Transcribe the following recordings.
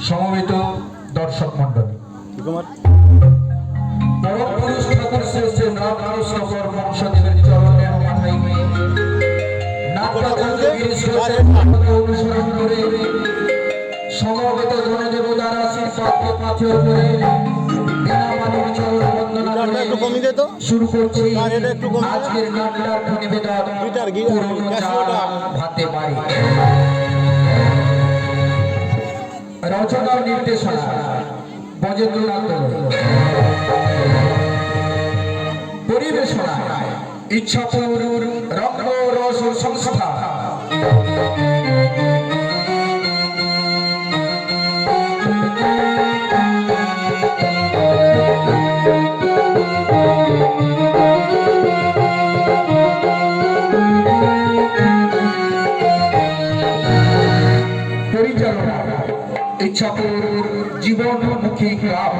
সমবেত দর্শক মন্ডলী, পরম পুরুষ ঠাকুর শ্রেষ্ঠ নাগেশ্বর বংশদেবের চরণের মাথায় অনুসরণ করে সমবেত ধনদেবতার আশীর্বাদকে পাথেয় করে শুরু করছি আজকের নাট্যার্থ নিবেদন পুরনো চাল ভাতে বাড়ি। রচনা ও নির্দেশনা বজেন্দ্রনাথ দলুই, পরিবেশনা ইচ্ছাপুর রঙ্গ রস সংস্থা। পরিচালনা ইচ্ছাপুর জীবনমুখী ক্লাব।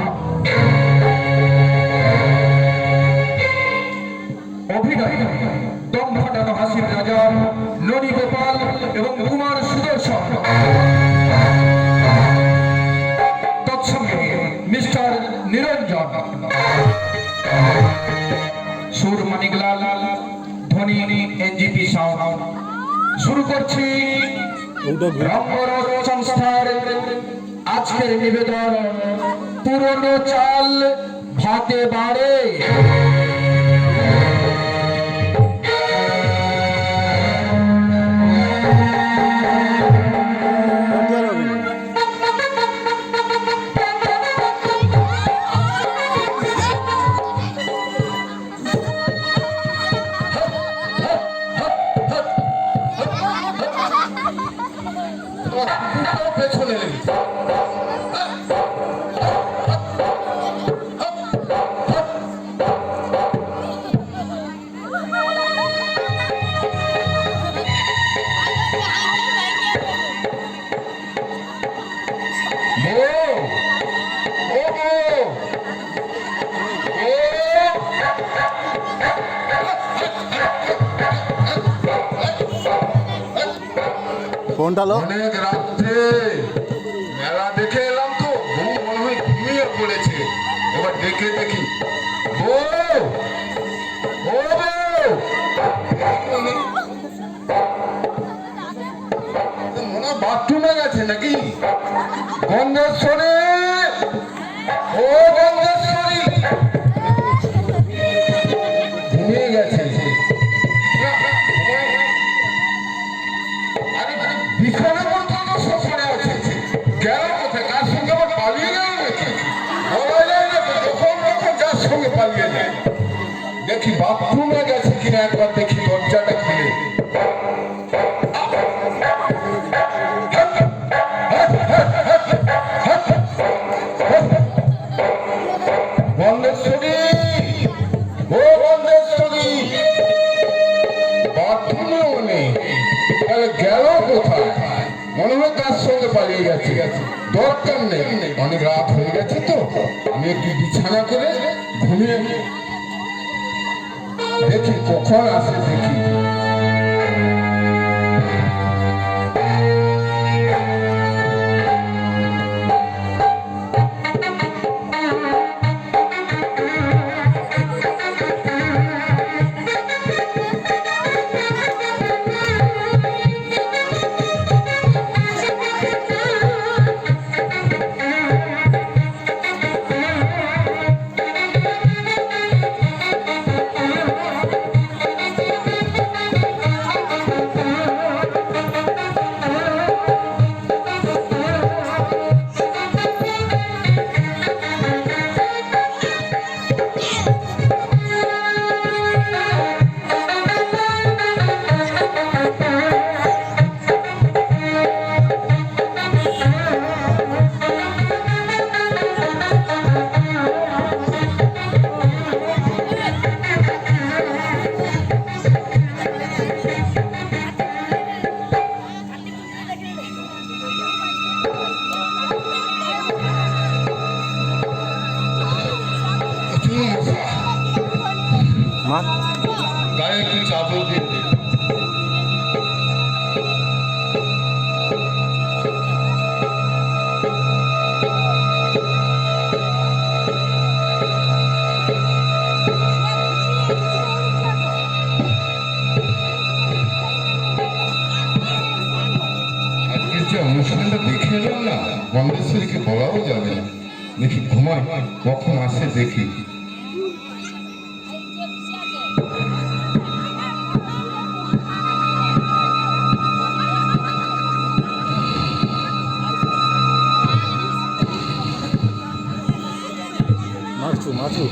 অভিনয় দম ফাটানো হাসির রাজা ননী গোপাল এবং কুমার সুদর্শন, তৎসঙ্গে মিস্টার নিরঞ্জন, সুর মানিকলাল, ধ্বনি এনজিপি সাউন্ড। শুরু করছি রঙ্গরস সংস্থার আজকের নিবেদন পুরনো চাল ভাতে বাড়ে। অনেক রাত্রে মেলা দেখে এলাম তো, ঘুম মনে হয় ঘুমিয়ে পড়েছে। এবার দেখে দেখি মনে হয় বাথরুমে গেছে নাকি? গন্ধেশ্বরী, ও গন্ধেশ্বরী, ঘুমিয়ে গেছে। বিছানা পর্যন্ত সফরে আছে, গেল কোথায়? কার সঙ্গে আবার পালিয়ে গেল নাকি? বলা যায় না তো, যখন তখন যার সঙ্গে পালিয়ে যায়। দেখি বাথরুমে গেছে কিনা, একবার দেখি দরজাটা খুলে। গন্ধেশ্বরী, ও গন্ধেশ্বরী, বাথরুমেও নেই, তাহলে গেল কোথায়? মনে হয় তার সঙ্গে পালিয়ে গেছে। দরকার নেই, অনেক রাত হয়ে গেছে তো, আমি একটু বিছানা করে ঘুমিয়ে দেখি কখন আসে দেখি। গায়ে একটু চাদর দিয়ে অনুষ্ঠানটা দেখে এলাম না, গঙ্গেশ্বরীকে বলাও যাবে না। দেখি ঘুমাই, কখন আসে দেখি। মাছু মাছু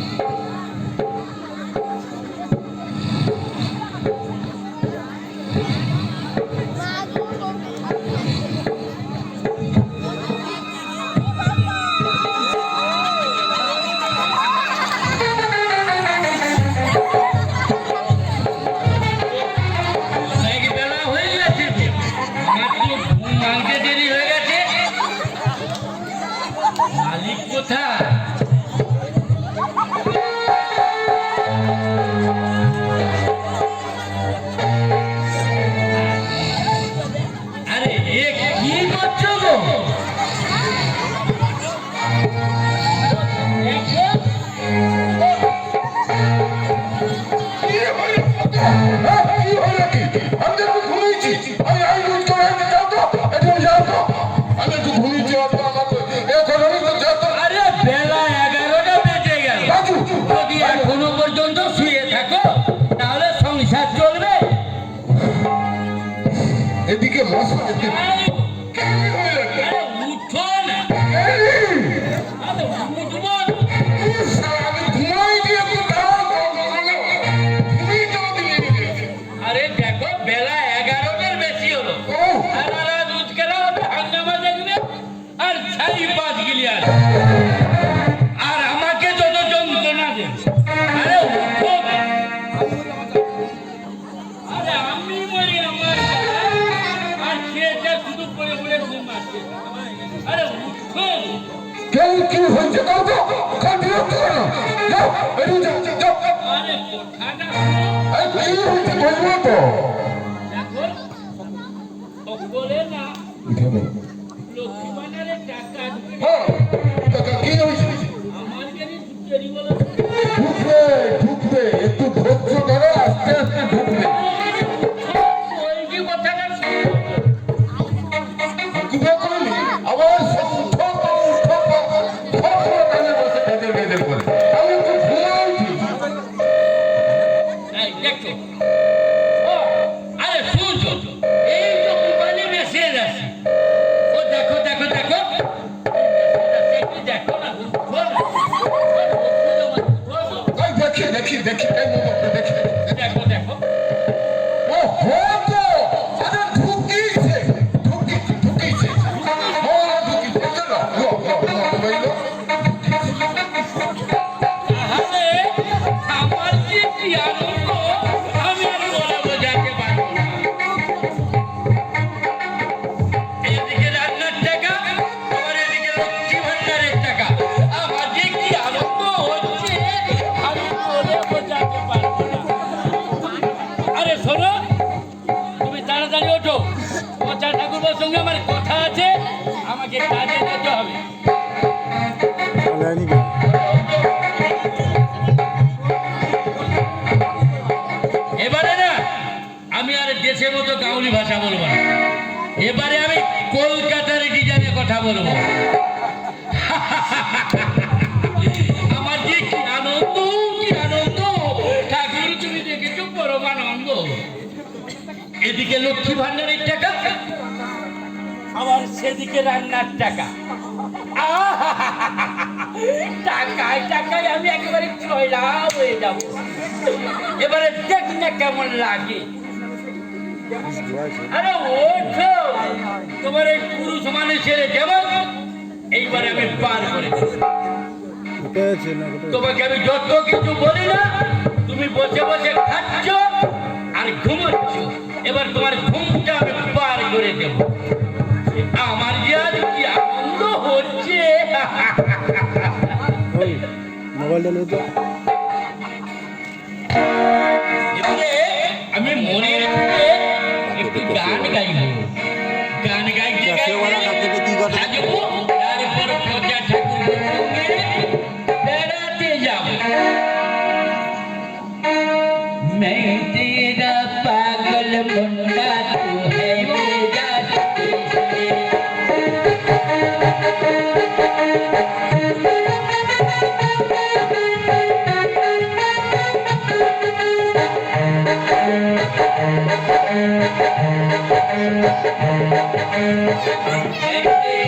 এদিকে মশা আর আমাকে যত যন্ত্রণা দেন। আরে উঠো, আরে আমি মরি আমার আর সেটা শুধু পড়ে পড়ে ঘুমাচ্ছে। আরে উঠো, কেউ কি হয়েছে কাউ তো কাল বিরক্ত করো, যাও বেরিয়ে যাও যাও। আরে কথাটা কি হয়েছে বলবো তো। দেখো সকলে না লক্ষ্মী ভান্ডারের টাকা হ্যাঁ টাকা কি হয়েছে? আমার কাছে চুরি বলে ঢুকবে ঢুকবে, একটু ধৈর্য ধরো, আস্তে আস্তে ঢুকবে। ওই কি কথাটা ঢুকবে করলি আবার সব উঠো উঠো কানে বসে ভেদে ভেদে করে আমি একটু ঘুমাই। এই দেখো, ও আরে শুনছো, এই তো মোবাইলে মেসেজ আছে। ও দেখো দেখো দেখো, একটু দেখো না, উঠো না। এই দেখি দেখি দেখি এই মোবাইলটা দেখি। দেখো দেখো, ও হো তো আরে ঢুকিছে ঢুকিছে ঢুকিছে ও ঢুকিছে চলো লো লো লো মোবাইল লো। তাহলে আমার যে কি আনন্দ আমি আর বলে বোঝাতে পারবো না। এদিকে রান্নার টাকা, আবার এদিকে লক্ষ্মী ভান্ডারের টাকা, আমার যে কি আনন্দ হচ্ছে আমি বলে বোঝাতে পারবো না। আরে শোনো, তুমি তাড়াতাড়ি ওঠো, পচা ঠাকুরের সঙ্গে আমার কথা আছে, আমাকে কাজে যেতে হবে। এবারে না আমি আর দেশের মতো গাউলি ভাষা বলবো না, এবারে আমি কলকাতার ডিজাইনে কথা বলবো। আমার যে কি আনন্দ কি আনন্দ, ঠাকুর তুমি দেখেছো পরম আনন্দ। এদিকে লক্ষ্মী ভান্ডারের টাকা, আবার সেদিকে রান্নার টাকা। টাকায় টাকায় আমি একেবারে ছয়লা হয়ে যাব। এবারে দেখ না কেমন লাগে। আরে ওঠো, তোমার এই পুরুষ মানুষের যেমন এইবারে আমি পার করে দেব। তোমাকে আমি যত কিছু বলি না, তুমি বসে বসে খাচ্ছ আর ঘুমাচ্ছ। এবার তোমার ঘুমটা আমি পার করে দেব। আমার যে আজ কি আনন্দ হচ্ছে। মোবাইলটা নিয়ে তো এবারে আমি মনে রেখে একটু গান গাইব। গান গাইতে গাইতে থাকবো, তারপর প্রজা ঠাকুরের সঙ্গে বেড়াতে যাব। मैं तेरा पागल मुन्ना तू है मेरा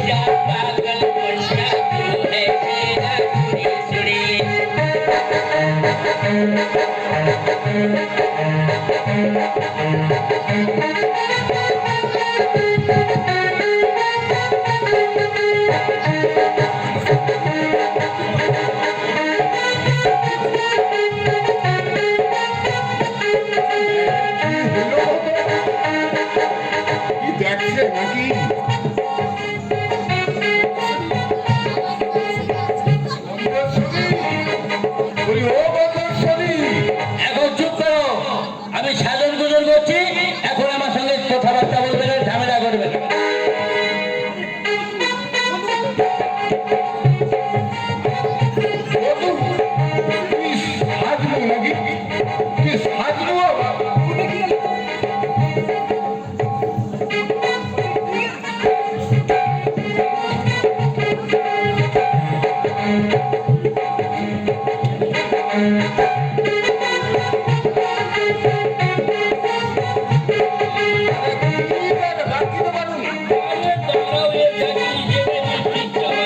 जा पागल मुंडा तू है मेरा सुड़ी কি দেখছে নাকি? বলি ও বন্ধুশ্বরী, এখন চুপ করো, আমি সাধন গুজন করছি, এখন আমার সঙ্গে কথাবার্তা বলবে না, ঝামেলা করবে না। বধূ, কি সাজবো নাকি? কি সাজবো আবার? আরে তোমরাও এ জায়গায় হিসেবে নিশ্চিত যাওয়া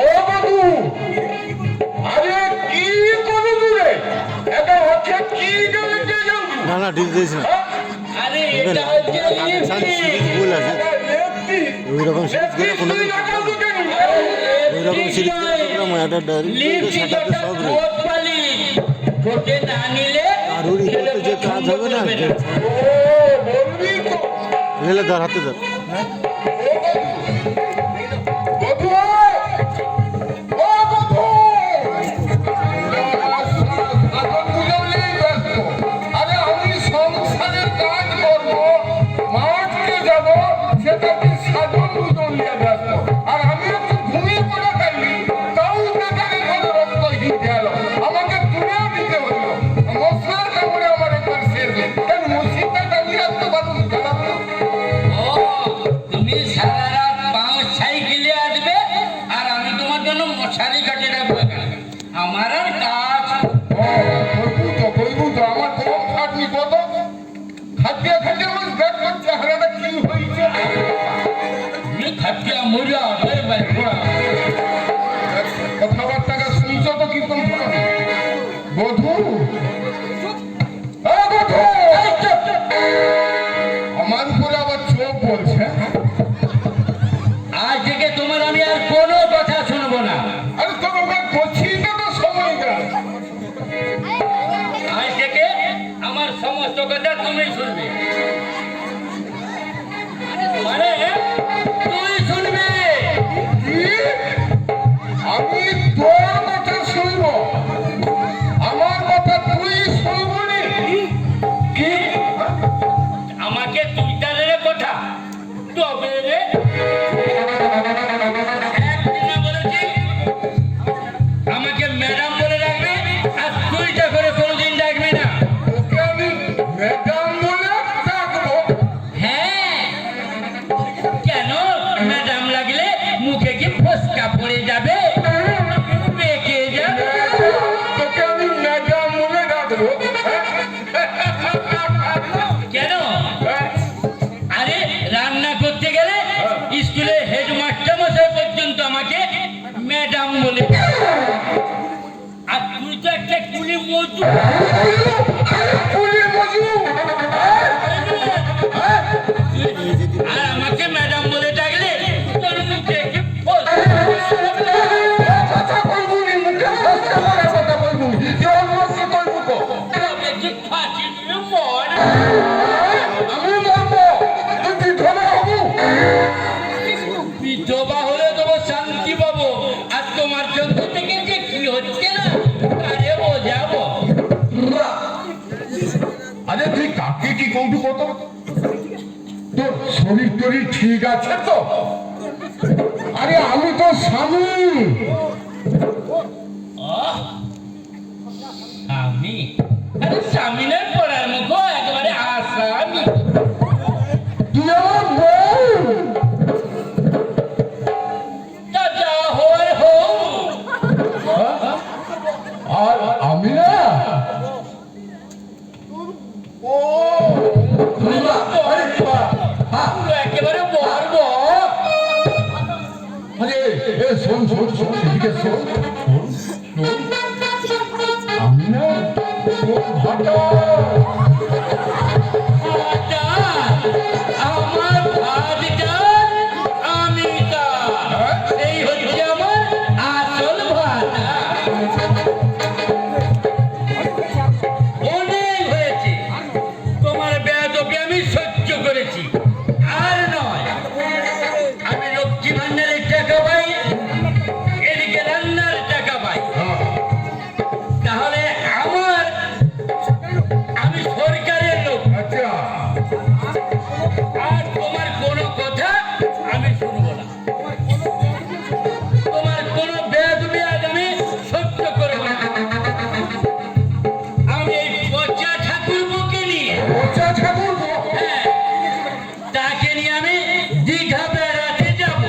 ও বধূ, আরে কি করে দূরে? এটা হচ্ছে কি গেলে কে জানবো? না না ঠিক দিয়েছি না আরে এটা হচ্ছে সিরিজ ভুল আছে ওই রকম সিরিজ করে কোনো ওই রকম সিরিজ করে প্রোগ্রাম হয় এটা সেটাতে সব রে ঠোঁটে না নিলে আর ওর ইকোতে যে কাজ হবে না বলবি তো রেলে ধর হাতে ধর বধূ, ও বধূ, এখন বুঝালেই ব্যস্ত। আরে আমি সংসারের কাজ করবো, মাঠকে যাব, সেটা কি সাধন বুঝন নিয়ে ব্যস্ত। আর আমি একটু ঘুমিয়ে পড়ে থাকি, তাও বেকারে কোনো রক্তহীন গেল। আমাকে তুলেও দিতে হলো। মশলার কামড়ে আমার একবার শেষ। কেন মসজিদটা টাঙিয়ে রাখতে পারুন গেলাম না? ও তুমি সারা রাত পাঁচ সাইকেলে আসবে আর আমি তোমার জন্য মশারি কাটে রাখবো আমার আর কাজ কইবু তো আমার কম খাটনি কত খাটিয়া খাটিয়া আমার ব্যাট করছে চেহারাটা কি হয়েছে তুমি খাটিয়া মরিয়া কথাবার্তাটা শুনছো তো কি কোন বধূ বধূ আমার উপরে আবার চোখ বলছে আজ থেকে তোমার আমি আর কোনো কথা শুনবো না আরে তোমার বছিটা তো সময় গেল আজ থেকে আমার সমস্ত কথা তুমি শুনবে মানে তুই শুনবে কি? আমি তোর কথা শুনবো আমার কথা তুই শুনবি কি আমাকে তুই তাদের কথা তবে রে একদিন না বলেছি আমাকে ম্যাডাম বলে রাখবি আর তুইটা করে কোনোদিন ডাকবি না ওকে আমি ম্যাডাম বলে ডাকবো হ্যাঁ কেন ম্যাডাম লাগলে মুখে কি ফসকা পড়ে যাবে পেকে কৌটু কত তোর শরীর টরীর ঠিক আছে তো? আরে আমি তো স্বামী। আমি আরে সামিনের পড়ার মুখো একেবারে আসামি। তুই আমার বউ। চাচা হওয়ার হোক আর আমি না ও আরে পুরো একেবারে বর্ব। আরে এ শোন শোন শোন এদিকে শোন আমি না তোর ভাটা আচ্ছা, আমার ভাতটার আমি তার। এই হচ্ছে আমার আসল ভাতা। অনেক হয়েছে, তোমার বেয়াদবি আমি সহ্য করেছি। আর নয়, আমি লক্ষ্মী ভান্ডারের টাকা পাই, এদিকে রান্নার টাকা পাই। তাহলে আমি সরকারের লোক। আচ্ছা আর তোমার কোনো কথা আমি শুনবো না। তোমার কোনো বেয়াদবি আজ আমি সহ্য করবো না। আমি এই পচা ঠাকুরকে নিয়ে, পচা ঠাকুর হ্যাঁ, তাকে নিয়ে আমি দীঘা বেড়াতে যাব।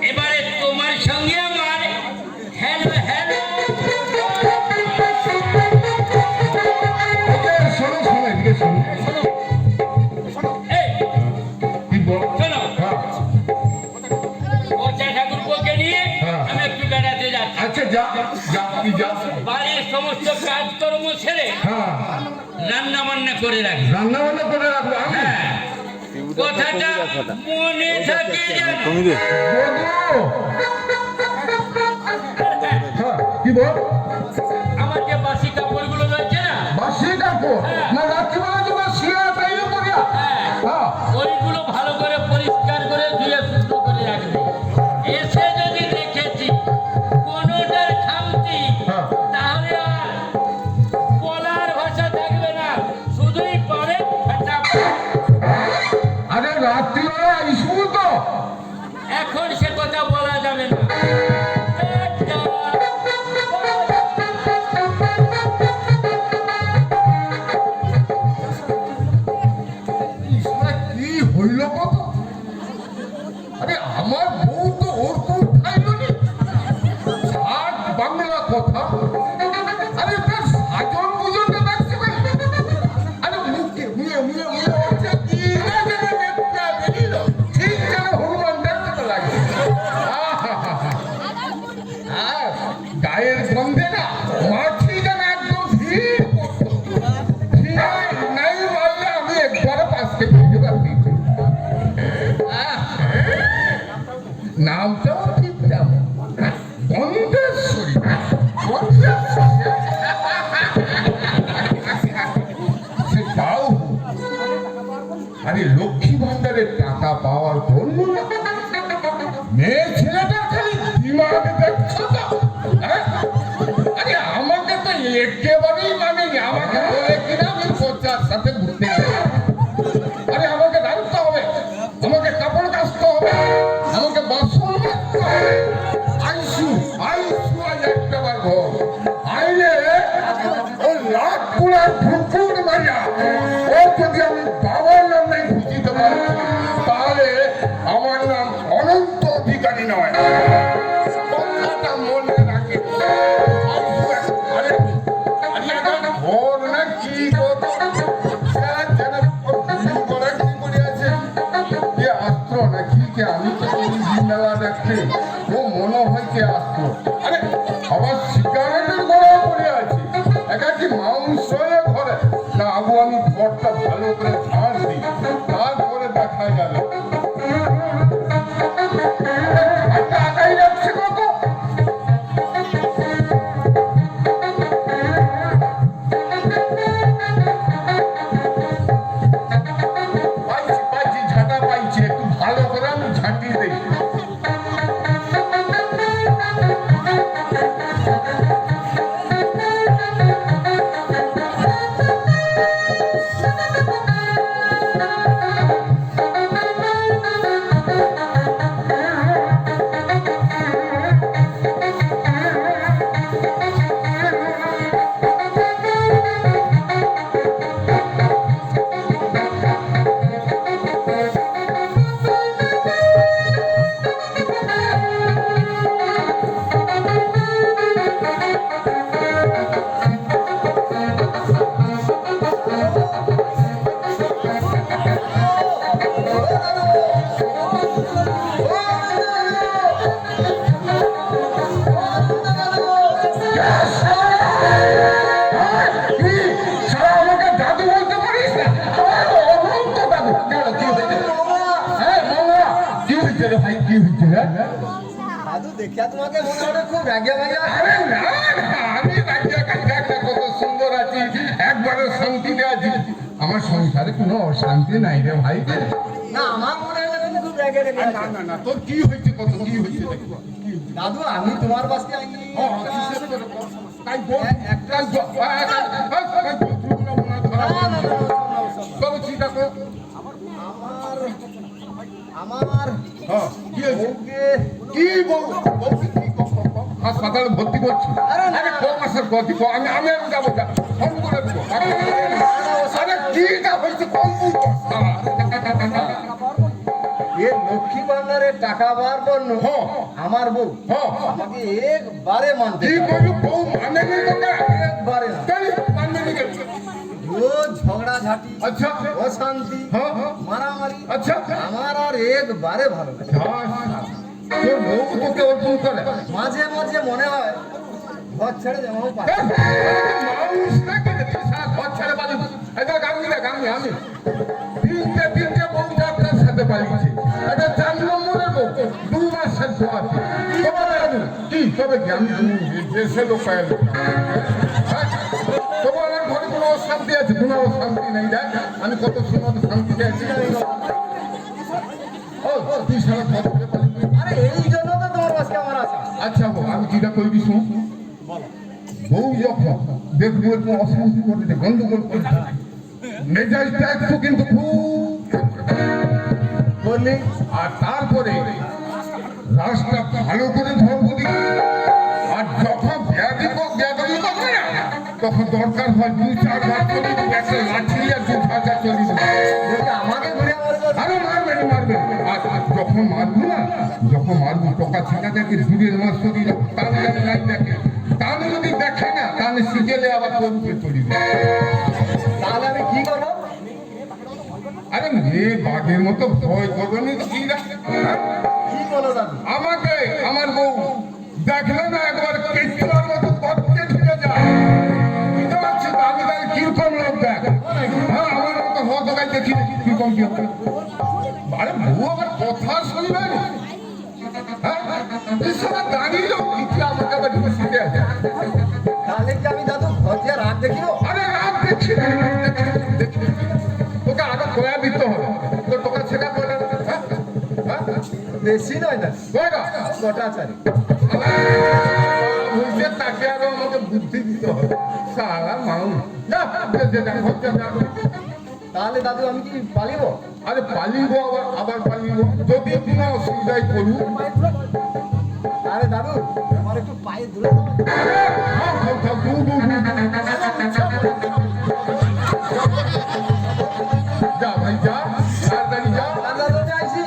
এবারে তোমার সঙ্গে আমার হ্যালো হ্যালো। শোনো শোনো এদিকে শোনো এই কি বল শোনো, হ্যাঁ, পচা ঠাকুরকে নিয়ে হ্যাঁ। আমি একটু বেড়াতে যাচ্ছি। আচ্ছা যা যা তুই যা বাড়ির সমস্ত কাজকর্ম ছেড়ে হ্যাঁ রান্না বান্না করে রাখি। রান্না বান্না করে রাখবো আমি হ্যাঁ, কথাটা মনে থাকে যেন। কমি রে হ্যাঁ কি বল আমার যে বাসি কাপড়গুলো রয়েছে না, বাসি কাপড় না রাত্রিবেলা তোমার শিয়া তাইও করিয়া হ্যাঁ, হ্যাঁ ওইগুলো ভালো করে পরিষ্কার করে ধুয়ে শুকনো করে রাখবে। এসে যদি দেখেছি কোনোটার খামতি, হ্যাঁ। তাহলে আর বলার ভাষা থাকবে না, শুধুই পরে ফাটাফাট। আরে রাত্রিবেলা স্কুল তো এখন সে কথা বলা যাবে না। কি হইল কত আরে আমার বউ তো ওর তো খাইল নি ষাট বাংলা কথা আরে তার সাজন বুঝনটা দেখছে ভাই আরে মুখে মুয়ে মুয়ে মুয়ে ওঠে কি না যেন নেপটা বেরিল ঠিক যেন হনুমান দেখতে লাগে আর গায়ের গন্ধে না মাছি যেন একদম ভিড় করতো নাই মারলে আমি একবারে পাশ থেকে ফিরে পারবি নামটাও ঠিক তেমন গন্ধেশ্বরী সে যাও আরে লক্ষ্মী ভান্ডারের টাকা পাওয়ার জন্য মেয়ে ছেলেটার খালি দিমাগ দেখছো তো হ্যাঁ? আরে আমাকে তো একেবারেই মানে আমাকে বলে কিনা আমি পচার সাথে ঘুরতে গেলাম আরে আমাকে রাখতে হবে আমাকে কাপড় কাচতে হবে আমাকে বাসন মাজতে হবে আইসু আইসু আজ একটা বার ঘর আইলে ওই লাখ পুরা ঠুকুর মারিয়া ও যদি আমি বাবার নাম নাই বুঝিতে পারি তাহলে আমার নাম অনন্ত অধিকারী নয় কথাটা মনে রাখে আরে ঘর না কি কথা আমি তো মেলা দেখছি ও মনে হয় কে আসতো আরে আবার সিগারেটের গড়া পড়ে আছে একাকি মাংস ঘরে না আবু আমি ঘরটা ভালো করে ঝাড় দিই তারপরে দেখা গেল আগাই যাচ্ছে কত পাইছি ঝাঁটা পাইছি একটু ভালো করে আমি ঝাঁটিয়ে দিই হয়েছে রে ভাই, কি হয়েছে? হ্যাঁ দাদু দেখিয়া তোমাকে মনে হয় খুব রাগিয়া ভাইয়া। আরে না না, আমি রাজ্যে কাজটা কত সুন্দর আছি, একবারে শান্তিতে আছি। আমার সংসারে কোনো অশান্তি নাই রে ভাই। না আমার মনে হয় তুমি খুব রাগিয়া রেখে না না না, তোর কি হয়েছে, কত কি হয়েছে দেখি। দাদু আমি তোমার বাসকে আই তাই বল, একটাই বল। তবে চিন্তা কর। আমার হ্যাঁ, কি হয়েছে? বউকে কি বল, বলছি কি কর, কর, কর। হাসপাতালে ভর্তি করছি। আরে না। আরে ক মাসের গতি কর, আমি আমি যাবো, ফোন করে দেবো। আরে কিটা হয়েছে, কম বল কর। এ লক্ষ্মী ভান্ডারের টাকা বার করল হ্যাঁ। আমার বউ হ্যাঁ। আমাকে একবারে মানতে কি করলি, বউ মানে নি তোকে? একবারে না কেন মানবে নি কেন? রোজ ঝগড়া ঝাঁটি আচ্ছা। অশান্তি হ্যাঁ, হ্যাঁ। মারামারি আচ্ছা। আমার আর একবারে ভালো লাগে না। তোর বউ তোকে অর্পণ করে। মাঝে মাঝে মনে হয় ঘর ছেড়ে যাবো পারে মানুষ নাকি রে, তুই সারা ঘর ছেড়ে পালিয়ে। এই দেখ, আমি দেখ, আমি তিনটে বউ যাত্রার সাথে পালিয়েছে। এটা 4 নম্বরের বউ, 2 মাসের ধোয়াতে। কি তবে কি আমি দেশে লোক পাই তবু আমার ঘরে কোনো অশান্তি আছে? কোনো অশান্তি নেই। দেখ আমি কত সুন্দর শান্তিতে আছি। ও তুই সারা ঘর ছেড়ে পালিয়ে। আরে এই জন্য তো তোমার বাসকে আমার আশা আচ্ছা বউ, আমি যেটা করবি শুন। বউ যখন দেখবো একটু অশান্তি করতে, গন্ডগোল করতে, মেজাজটা একটু কিন্তু খুব বললি আর তারপরে রাস্তা ভালো করে ধরবো দিই। আর যখন ব্যাধি করবে না, তখন দরকার হয় 2-4 বার করে একটা লাঠি আর 2-4 চলি দেবো। যদি আমাকে ঘুরে আমার আরে মারবে না, মারবে। আর যখন মারবো না, যখন মারবো টকা ছাড়া দেখে দূরের মাছ শরীর টান নাই দেখে, টান যদি দেখে না তাহলে সিজেলে আবার তরুকে তৈরি। তাহলে আমি কি করবো আরে মেয়ে বাঘের মতো ভয় করবে না কি না? কি বলো দাদু আমাকে আমার বউ দেখলে না একবার কেঁচুয়ার মতো পথকে ঢুকে যায়। বুঝতে পারছি তো আমি তাহলে কিরকম লোক দেখ। হ্যাঁ, আমার মতো হত গাই দেখি কিরকম কি হবে। আরে বউ আবার কথা শুনবে না। হ্যাঁ, এই সময় দাঁড়িয়ে লোক কিছু আমাকে আবার ঢুকে শিখে আছে। তাহলে কি আমি দাদু ঘর দিয়ে রাত দেখিব আরে রাত দেখছি না, দেখছি। তোকে আগে কয়া দিতে হবে, তোর তোকে শেখা করে না। হ্যাঁ, বেশি নয় না কয়টা? কটা চারি বুঝতে তাকে আরো আমাকে বুদ্ধি দিতে হবে। সারা মানুষ না তাহলে দাদু আমি কি পালিব আরে পালিব, আবার পালিব যদি কোনো অসুবিধায় পড়ু। আরে দাদু আমার একটু পায়ে দূরে যা ভাই যা, তাড়াতাড়ি যা। দাদু যাইছি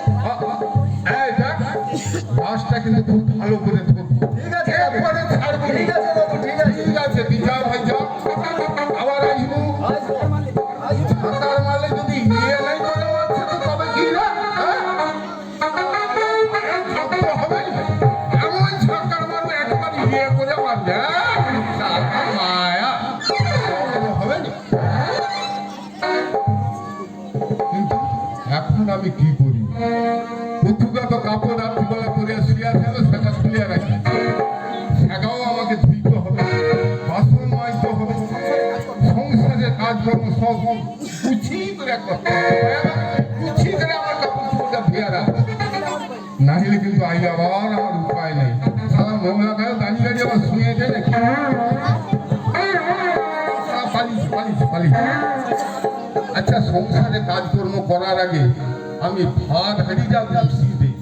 এই দেখ, গাছটা কিন্তু খুব ভালো করে ধরবো। ঠিক আছে দাদু একবারে ছাড়বো না। ঠিক আছে দাদু ঠিক আছে ঠিক আছে, তুই যা ভাই যা। আবার আসবো। আসবো আসবো ঢাকার মালে যদি ইয়ে নাই করে যাচ্ছে তো তবে কি না? হ্যাঁ? থাকতে হবে। এমন সরকার মারবে একবার ইয়ে করে মারবে। হ্যাঁ? সারা মায়া। হবে না? কিন্তু এখন আমি কি করি? প্রথমে তো কাপড় রাত্রিবেলা করে শুয়ে থাকলে সেটা খুলে রাখি। সেটাও আমাকে ধুইতে হবে, বাসন মাজতে হবে, সংসারের কাজকর্ম সব গুছিয়ে করে করতে হবে। গুছিয়ে করে আমার কাপড় চোপড়টা ধুয়ে রাখবো। না হলে কিন্তু আইলে আবার আমার উপায় নেই। সারা মহিলা গায়ে দাঁড়িয়ে দাঁড়িয়ে আবার শুয়ে যায় নাকি? পালিয়েছি। আচ্ছা, সংসারে কাজকর্ম করার আগে আমি ভাত হাঁড়িটা গুছিয়ে দিই।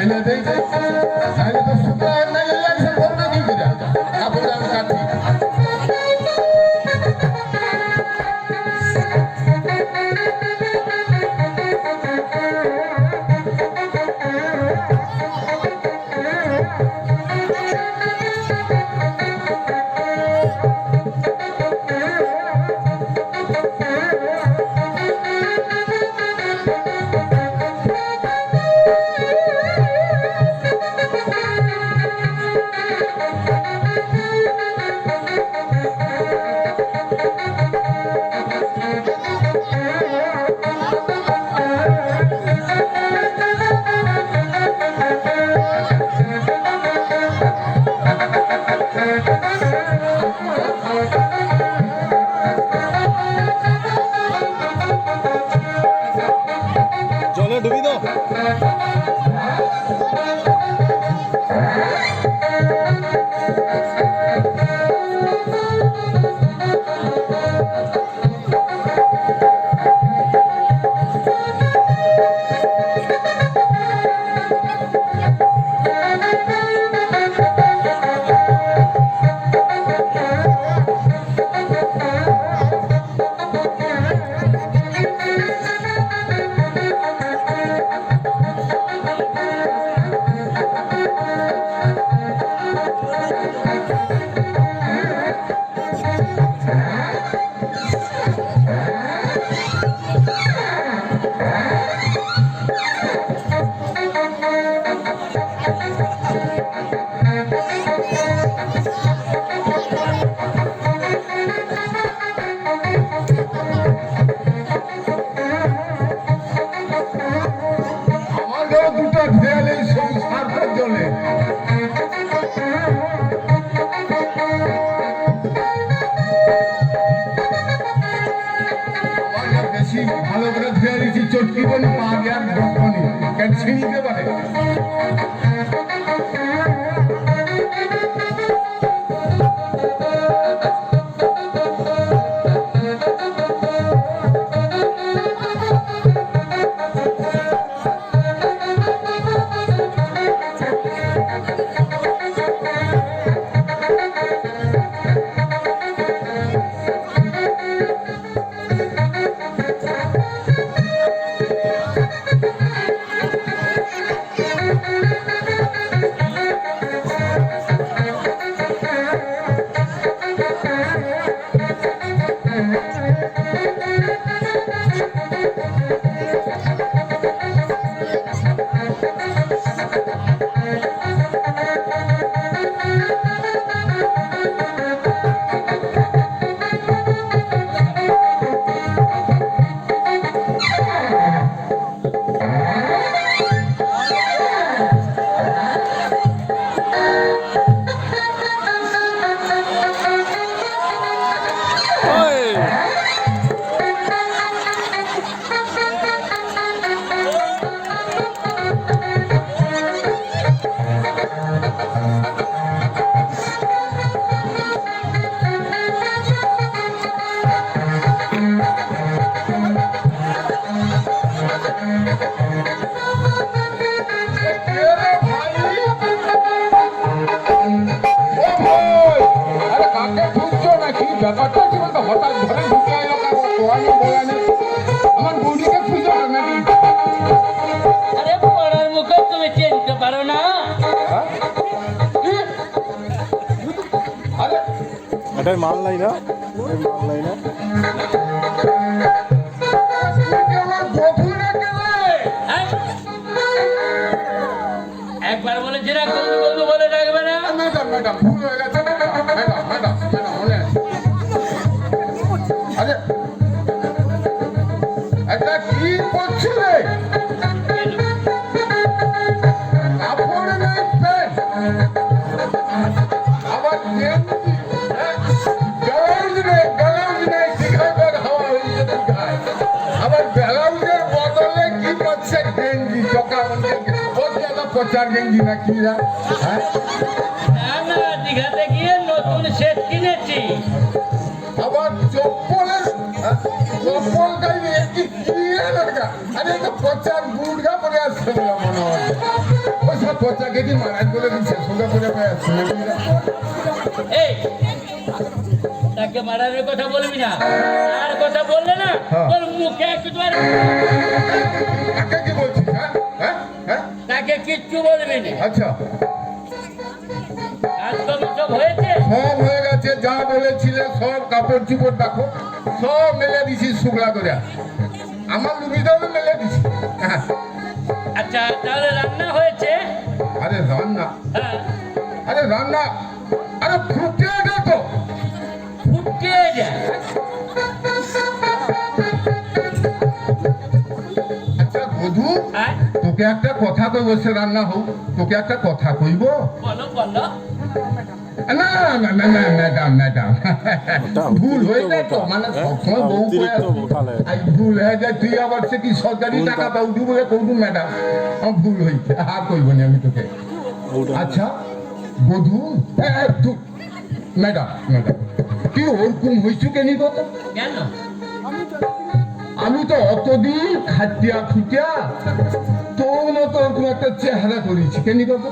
ফেলে দেই তাহলে তো শুধু আর না লাগছে বলতে কি করে কাপড় আমি কাটি জলে ডুবি দাও। আমার ঘরে দুটো খেয়াল এই সংসারটার জলে আমার বেশি ভালো করে ধুয়ে দিচ্ছি চটকি বনি পা দিয়ে আর ঢোকনি কেন ছিঁড়িতে পারে ব্যাপারটা কি বলতো হঠাৎ ঘরে ঢুকে এলো পড়ানো বলানি আমার বৌদিকে খুঁজে নাকি আরে পড়ার মুখে তুমি চিনতে পারো না? আরে এটাই মাল নাই না মাল নাই না আমার বধূ না গেলে হ্যাঁ? একবার বলে যেটা বন্ধু বন্ধু বলে ডাকবে না? ম্যাডাম ম্যাডাম ভুল হয়ে গেছে ম্যাডাম ম্যাডাম ম্যাডাম ম্যাডাম মনে আরে এটা কি করছো রে কাপড় নেই প্যান্ট আবার ব্লাউজ নেই শিখাবে হাওয়া হয়েছে গায়ে আবার ব্লাউজের বদলে কি করছে গেঞ্জি চকা পচার গেঞ্জি না কি হ্যাঁ না না, দীঘাতে গিয়ে নতুন সেট কিনেছি। আবার চপ্পল গাইলে কি কি লাগা আরে তো পচার বুটগা পরে আসছে বলে মনে হচ্ছে ওই পচা কেজি মারাজ করে দিচ্ছে সোজা করে এই তাকে মারার কথা বলবি না, আর কথা বললে না হ্যাঁ। তোর মুখে একবারে কাকে কি বলছিস? হ্যাঁ হ্যাঁ হ্যাঁ তাকে কিচ্ছু বলবি না। আচ্ছা কাজকর্ম সব হয়েছে? সব হয়ে গেছে, যা বলেছিলে সব কাপড় চুপড় দেখো সব মেলে দিছি শুকলা করে, আমার লুবিটাও মেলে দিছি। হ্যাঁ। আচ্ছা তাহলে রান্না হয়েছে? আরে রান্না, হ্যাঁ আরে রান্না, আরে ফুটে না তো। ফুটে যায়। আচ্ছা বধু, হ্যাঁ তোকে একটা কথা কইব, সে রান্না হোক তোকে একটা কথা কইব। বলো বলো। না না না না ম্যাডাম ম্যাডাম ভুল হয়ে যায় তো, মানে সবসময় বউ করে আজ ভুল হয়ে যায়, তুই আবার সে কি সরকারি টাকা দাও দি বলে কৌটু ম্যাডাম আমার ভুল হয়েছে, আর কইব না আমি তোকে। আচ্ছা বধু, ম্যাডাম ম্যাডাম কি ওরকম হয়েছো কেন কত? কেন? আমি তো অতদিন খাটিয়া খুটিয়া তোর মতো ওরকম একটা চেহারা করেছি কেন কত?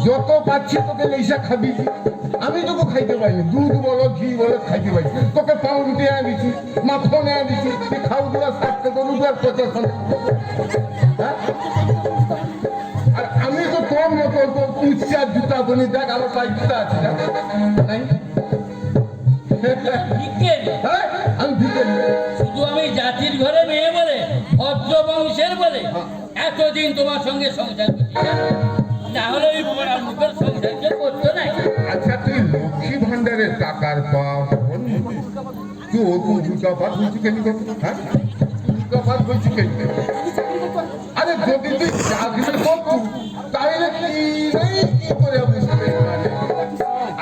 যত পাচ্ছি তোকে লেসা খাবি, আমি তোকে খাইতে পারিনি, দুধ বলো ঘি বলো খাইতে পারি, তোকে পাউরুটি এনে দিচ্ছি, মাখন এনে দিচ্ছি, তুই খাও দুয়া সাতটা তো রুটি আর 50 হ্যাঁ? আর আমি তো তোর মতো উচ্চার জুতা বনি, দেখ আমার পায়ে জুতা আছে নাই? ভিখারি। হ্যাঁ আমি ভিখারি। শুধু আমি জাতির ঘরে মেয়ে বলে, ভদ্র বংশের বলে এতদিন তোমার সঙ্গে সংসার করছি, না হলে ওই বড় মুখের সংসার কেউ করতো না। আচ্ছা তুই লক্ষ্মী ভান্ডারের টাকার পাও, তুই ওরকম দুর্গাপাত হয়েছি কেন? হ্যাঁ দুর্গাপাত হয়েছি কেন? আরে যদি তুই চাকরি করতু তাহলে কি করে বুঝতে?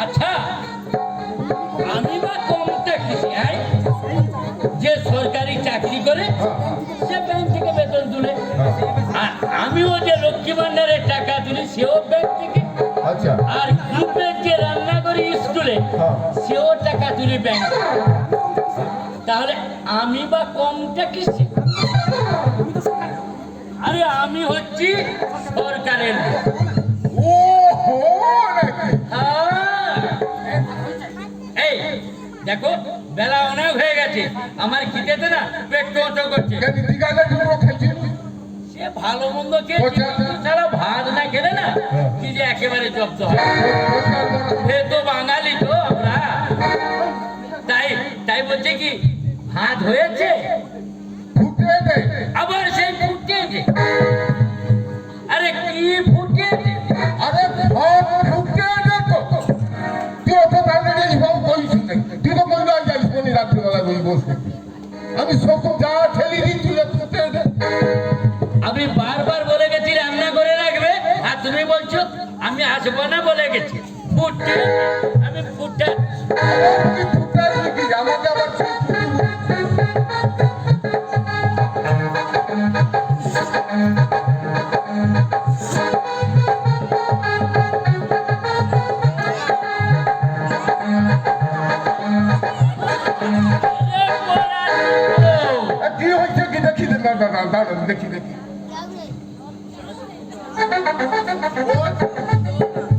আচ্ছা আমি বা কমটা কিছু যে সরকারি চাকরি করে সে ব্যাংক থেকে বেতন তুলে, আর আমিও যে লক্ষ্মী ভান্ডারের টাকা তুলি সেও ব্যাংক থেকে, আচ্ছা আর গ্রুপের যে রান্না করি স্কুলে সেও টাকা তুলি ব্যাংক থেকে। তাহলে আমি বা কমটা কিসে? আরে আমি হচ্ছি সরকারের লোক। ও হো নাকি? এই দেখো বেলা অনেক হয়ে গেছে, আমার খিদেতে না পেট চোচো করছে। কেন দিঘাতে ডুবো খাইছিস? সে ভালো মন্দ খেয়ে ছাড়া ভাত না খেলে না কি যে একেবারে জব্দ হয়। সে তো বাঙালি তো আমরা, তাই তাই বলছে কি ভাত হয়েছে, ফুটে দে। আবার সেই ফুটেছে। আরে কি ফুটেছে? আরে ভাত ফুটে দে তো। তুই অত রান্না ভাব কইছিস না, তুই তো বললো যাইস কোনি রাত্রিবেলা বই বসে, আমি সব যা ঠেলি দিই তুই ফুটে দে। আমি বারবার বলে গেছি রান্না করে রাখবে, আর তুমি বলছো আমি আসবো না বলে গেছি। ফুটে আমি ফুটে তুই ফুটে দিবি কি? আমাকে আবার কি হয়েছে কি দেখি দে, না না না দেখি দেখি।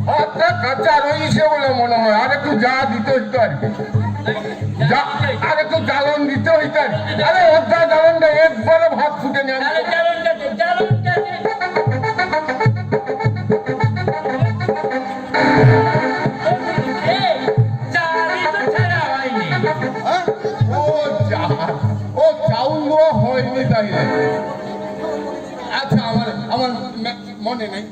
ভাতটা কাঁচা রয়েছে বলে মনে হয়, আর একটু যা দিতে হইতো আর কি, আর একটু জ্বালন দিতে হইতো আর কি। আরে ওটা জ্বালনটা একবারে ভাত ফুটে নিয়ে ও চাউল দেওয়া হয়নি তাই না? আচ্ছা আমার আমার মনে নেই,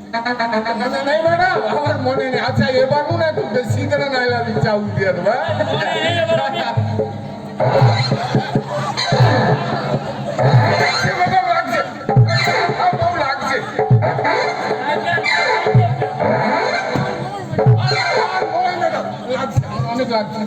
মনে নেই ম্যাডাম, আমার মনে নেই। আচ্ছা এবার না একটু বেশি করে নাইলে আমি চাউল দিয়ে দেবো। ম্যাডাম লাগছে, বউ লাগছে, অনেক লাগছে।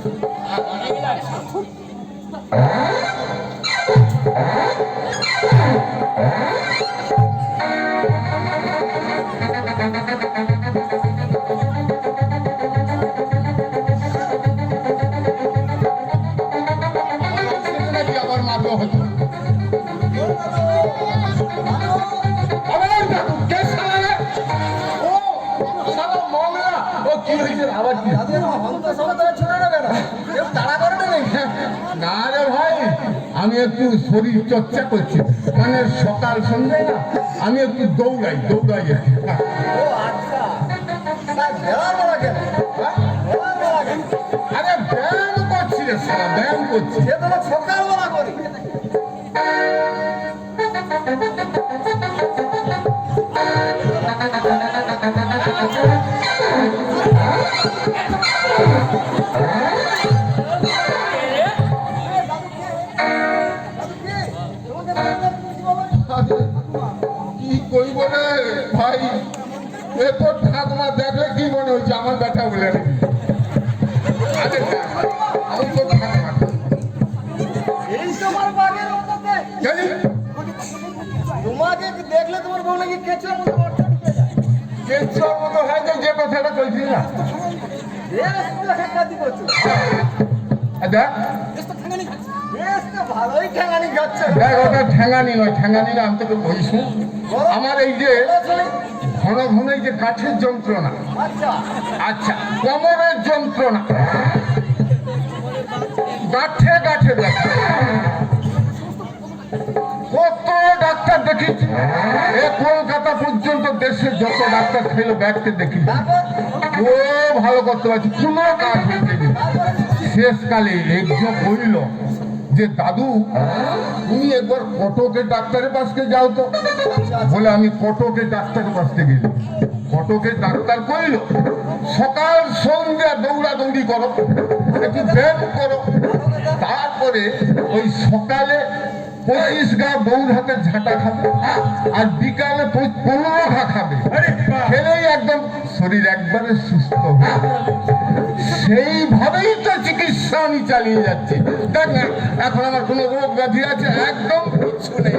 আবার মারবো হতো আবার কে সালা কি হয়েছে আবার কি না রে ভাই, আমি একটু শরীর চর্চা করছি, মানে সকাল সন্ধ্যায় না আমি একটু দৌড়াই আরে ব্যায়াম করছি রে সারা, ব্যায়াম করছি। সকালবেলা করি কি কইব রে ভাই, এ তো ঠাকুমা দেখলে কি মনে হচ্ছে আমার ব্যথা বলে নাকি? আরে আমি তো ঠাকুমা এই তোমার বাগের মধ্যে জানি তোমাকে দেখলে তোমার বউ নাকি কেঁচোর মতো বর্ষা ঢুকে যায়। কেঁচোর মতো হয় যে যে কথাটা কইছি না। বেশ তো ঠেকাতি করছো, দেখ বেশ তো ভালোই ঠেঙানি খাচ্ছে। দেখ ওটা ঠ্যাঙানি নয়, ঠ্যাঙানি না, আমি তোকে বলছি আমার এই যে ঘন ঘন এই যে কাঠের যন্ত্রণা, আচ্ছা আচ্ছা কোমরের যন্ত্রণা, গাঁঠে গাঁঠে ব্যথা, কত ডাক্তার দেখিছি, এ কলকাতা পর্যন্ত দেশের যত ডাক্তার ছিল ব্যাগকে দেখি, ও ভালো করতে পারছি, কোনো কাজ হয়েছে না। শেষকালে একজন বলল যে দাদু তুমি একবার কটকের ডাক্তারের পাশে যাও তো। বলে আমি কটকের ডাক্তারের পাশে গেলি, কটকের ডাক্তার কইল সকাল সন্ধ্যা দৌড়াদৌড়ি করো, একটু ব্যায়াম করো, তারপরে ওই সকালে 25 গা বউর হাতে ঝাঁটা খাবে আর বিকালে 15 ঘা খাবে, খেলেই একদম শরীর একবারে সুস্থ হবে। সেইভাবেই তো চিকিৎসা আমি চালিয়ে যাচ্ছি। দেখ না এখন আমার কোনো রোগ ব্যাধি আছে একদম কিছু নেই।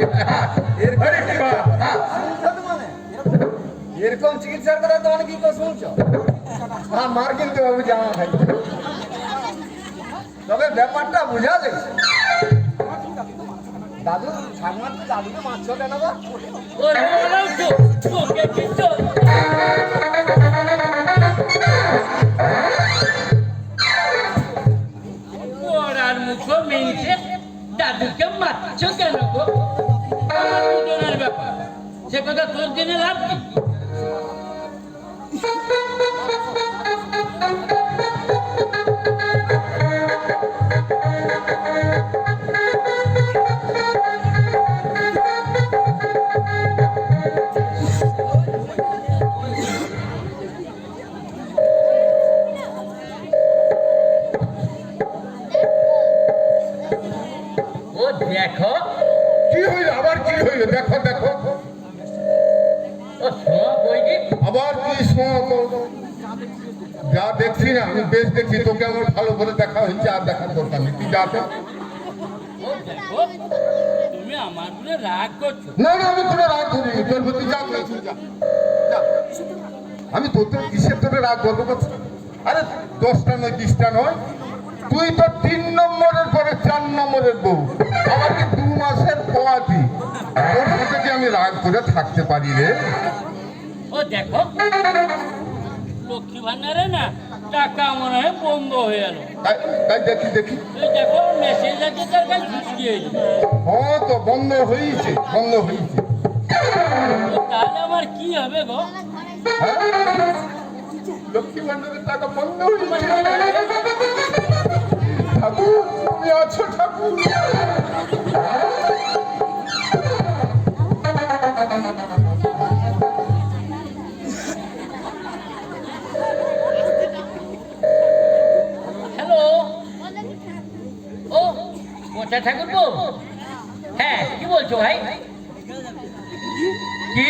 এরকম চিকিৎসার কথা তোমার কি শুনছো? আমার কিন্তু বাবু জামা ভাই, তবে ব্যাপারটা বুঝা যাচ্ছে। দাদু ঠাকুমার তো দাদুকে মারছো কেন গো? ওরে বলো তো, তোকে কিন্তু ওরার মুখো মিনছে দাদুকে মারছো কেন গো? আমার দুজনের ব্যাপার, সে কথা তোর জেনে লাভ কি? ও দেখো, কি হইল আবার, কি হইল দেখো দেখো, ও শোয়া বইনি, আবার কি যা দেখছি না আমি বেশ দেখছি, তোকে আমার ভালো করে দেখা হয়েছে, আর দেখার দরকার নেই, তুই যা তো। ও দেখো, তুমি আমার উপরে রাগ করছো। না না আমি তোরা রাগ করিনি, তোর প্রতি যা তুই যা, যা। আমি তোর কিসের তোরে রাগ করবো করছি? আরে 10টা নয় 20টা নয়, তুই তো 3 নম্বরের পরে 4 নম্বরের বউ, আমার কি 2 মাসের পোয়াতি, তোর সাথে কি আমি রাগ করে থাকতে পারি রে? ও দেখো, লক্ষ্মী ভান্ডারে না টাকা মনে হয় বন্ধ হয়ে গেল। তাই তাই দেখি দেখি, এই দেখো মেসেজ আছে, তার কাছে ঢুকিয়ে দিই। হ্যাঁ তো বন্ধ হয়েছে, বন্ধ হয়েছে। তাহলে আমার কি হবে গো? হ্যাঁ? লক্ষ্মী ভান্ডারের টাকা বন্ধ হয়েছে। ঠাকুর তুমি আছো ঠাকুর? হ্যালো, ও মোটা ঠাকুর গো, হ্যাঁ কি বলছো ভাই? কি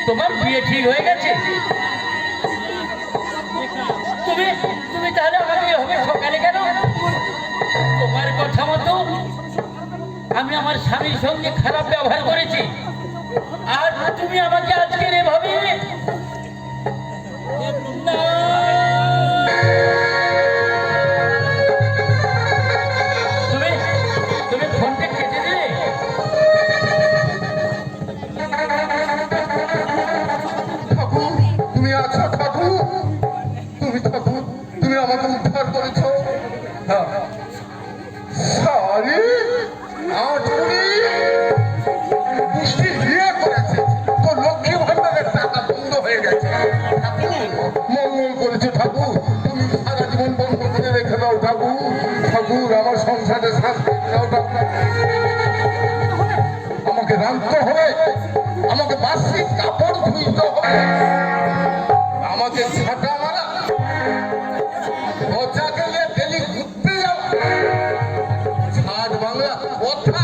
তোমার বিয়ে ঠিক হয়ে গেছে? তুমি তুমি তাহলে আমাকে হবে সকালে কেন? তোমার কথা মতো আমি আমার স্বামীর সঙ্গে খারাপ ব্যবহার করেছি, আর তুমি আমাকে আজকের এভাবে না। তুমি তুমি ফোনটা কেটে দিলে। ঠাকুর তুমি আছো ঠাকুর? সাথে শাস্তি দেওয়াটা আমাকে রাঁধতে হবে, আমাকে বাসি কাপড় ধুইতে হবে, আমাকে ছাটা মারা, বাচ্চাকে নিয়ে ডেলি ঘুরতে যাওয়া, ছাদ বাংলা কথা।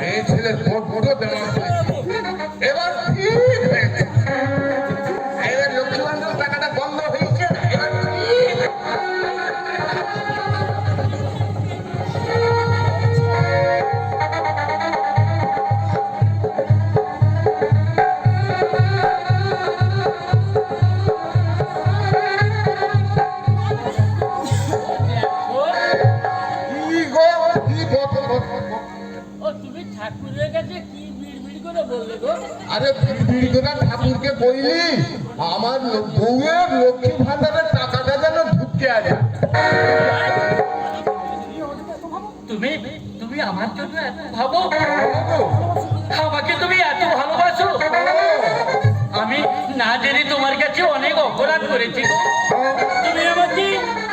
এই ছেলের বড্ড দেওয়া হয়েছে, এবার ঠিক হয়েছে, এবার লক্ষ্মী ভান্ডার টাকাটা বন্ধ হয়েছে, এবার ঠিক। কি গো, কি কথা? ও তুমি ঠাকুরের কাছে কি বিড়বিড় করে বললে গো? আরে বিড়বিড়া ঠাকুরকে কইলি আমার বউয়ের লক্ষ্মী ভান্ডারের টাকাটা যেন ঢুকে আসে। তুমি তুমি আমার জন্য এত ভাবো, আমাকে তুমি এত ভালোবাসো। আমি না জেনে তোমার কাছে অনেক অপরাধ করেছি গো। তুমি আমাকে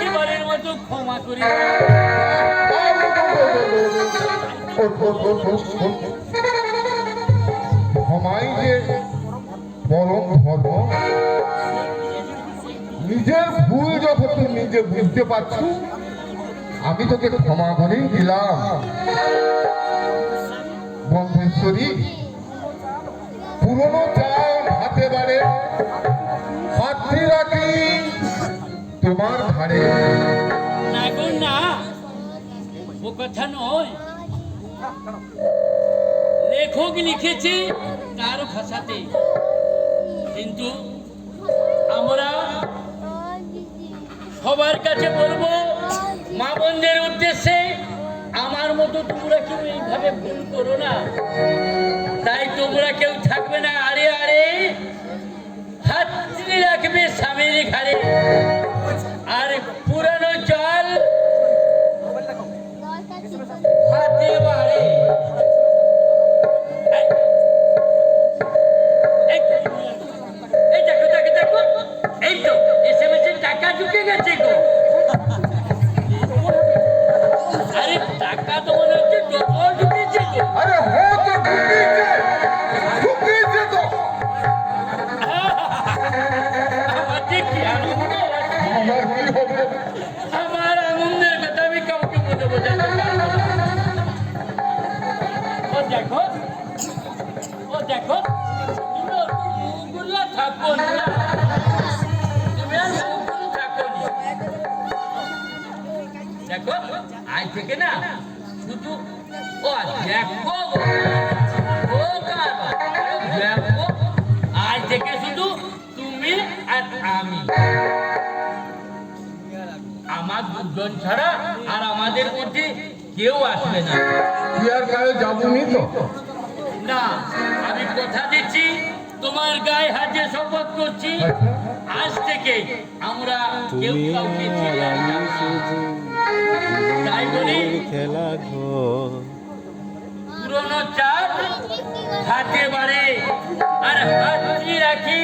এবারের মতো ক্ষমা করে দাও। ক্ষমাই যে পরম ধর্ম। নিজের ভুল যখন তুই নিজে বুঝতে পারছি, আমি তোকে ক্ষমা করেই দিলাম। বন্ধেশ্বরী, পুরনো চাল হাতে বাড়ে, পাত্রী রাখি তোমার ঘাড়ে। না গো না, ও কথা নয়। লেখক লিখেছে তার ভাষাতে, কিন্তু আমরা সবার কাছে বলবো, মা বোনদের উদ্দেশ্যে, আমার মতো তোমরা কেউ এইভাবে ভুল করো না। তাই তোমরা কেউ থাকবে না আরে আরে হাত রাখবে স্বামীর ঘাড়ে, আর পুরানো চাল হাতে বাড়ে। এই দেখো দেখো দেখো, এই তো SMS এর টাকা ঢুকে গেছে গো। আরে টাকা তো মনে হচ্ছে ডবল ঢুকেছে গো। আরে হো তো ঢুকিয়েছে, ঢুকিয়েছে তো। আমার যে কি আনন্দ, আমার কি হবে? আমার আনন্দের কথা আমি কাউকে বলে বোঝাতে পারবো না। ও দেখো, ও দেখো, তুমি ওর মুখগুলো থাকো না, তুমি আর মুখগুলো থাকো না। দেখো আজ থেকে না শুধু ও দেখো, ও কারবা, দেখো আজ থেকে শুধু তুমি আর আমি, আমার দুজন ছাড়া আর আমাদের মধ্যে কেউ আসবে না। তুই আর কারো যাবনি তো? না, আমি কথা দিচ্ছি, তোমার গায়ে হাতে শপথ করছি, আজ থেকে আমরা কেউ কাউকে ছেড়ে আর যাব না। তাই বলি খেলা ঘর পুরনো চাল হাতে বাড়ে, আর হাতটি রাখি